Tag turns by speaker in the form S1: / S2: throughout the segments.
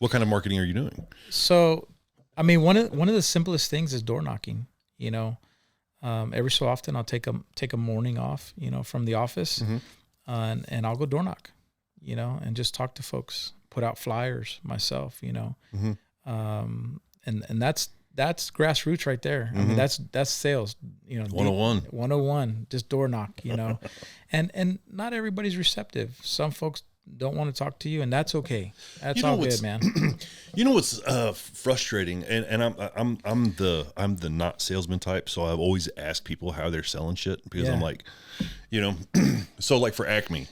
S1: What kind of marketing are you doing?
S2: So, I mean, one of the simplest things is door knocking. You know, every so often I'll take a morning off, you know, from the office, and I'll go door knock, you know, and just talk to folks, put out flyers myself, you know, and that's grassroots right there. I mean, that's sales, you know, 101, just door knock, you know, and not everybody's receptive. Some folks don't want to talk to you, and that's okay. That's all good, man.
S1: You know what's frustrating, and I'm the not salesman type, so I've always asked people how they're selling shit because I'm like, you know, so like for Acme,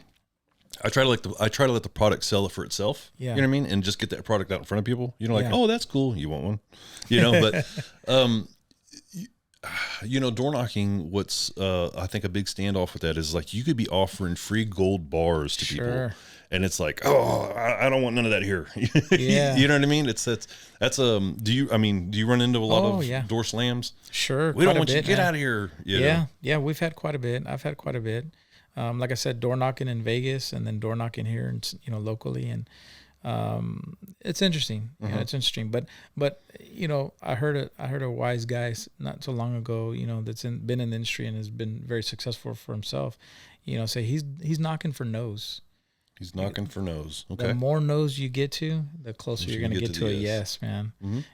S1: I try to let the product sell it for itself.
S2: Yeah.
S1: You know what I mean, and just get that product out in front of people. You know, like oh that's cool, you want one, you know, but you know, door knocking, what's I think a big standoff with that is like you could be offering free gold bars to people. And it's like, oh, I don't want none of that here. You know what I mean? That's do you run into a lot of door slams?
S2: Sure.
S1: We don't want you to get out of here.
S2: Yeah. We've had quite a bit. I've had quite a bit. Like I said, door knocking in Vegas and then door knocking here and, you know, locally. And, it's interesting. You know, it's interesting, but, you know, I heard a wise guy not so long ago, you know, that's been in the industry and has been very successful for himself, you know, say he's knocking for no's.
S1: He's knocking for no's. Okay.
S2: The more no's you get to, the closer you're going to get to a yes, man.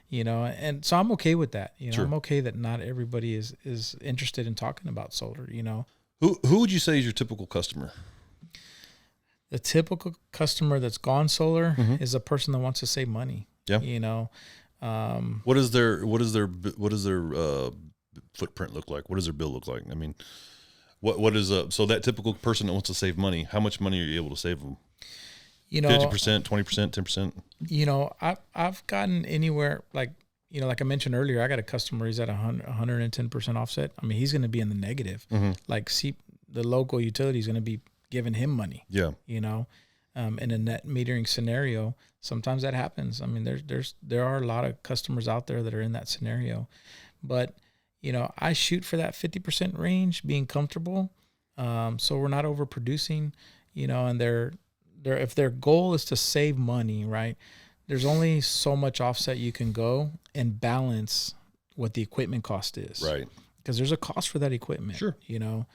S2: You know, and so I'm okay with that. You know, I'm okay that not everybody is interested in talking about solar, you know.
S1: Who would you say is your typical customer?
S2: The typical customer that's gone solar is a person that wants to save money. Yeah. You know,
S1: what does their footprint look like? What does their bill look like? I mean, what is so that typical person that wants to save money? How much money are you able to save them? You know, 50%, 20%, 10%.
S2: You know, I've gotten anywhere like, you know, like I mentioned earlier, I got a customer. He's at 110% offset. I mean, he's going to be in the negative. Like, the local utility is going to be giving him money. Yeah. You know, in a net metering scenario, sometimes that happens. I mean, there are a lot of customers out there that are in that scenario, but you know, I shoot for that 50% range, being comfortable. So we're not overproducing, you know, and if their goal is to save money, right, there's only so much offset you can go and balance what the equipment cost is. Right. Because there's a cost for that equipment. Sure. You know,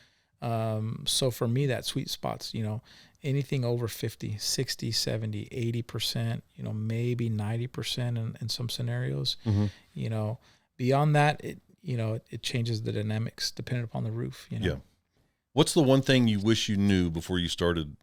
S2: so for me, that sweet spot's, you know, anything over 50, 60, 70, 80%, you know, maybe 90% in some scenarios, you know, beyond that, it changes the dynamics depending upon the roof, you know? Yeah.
S1: What's the one thing you wish you knew before you started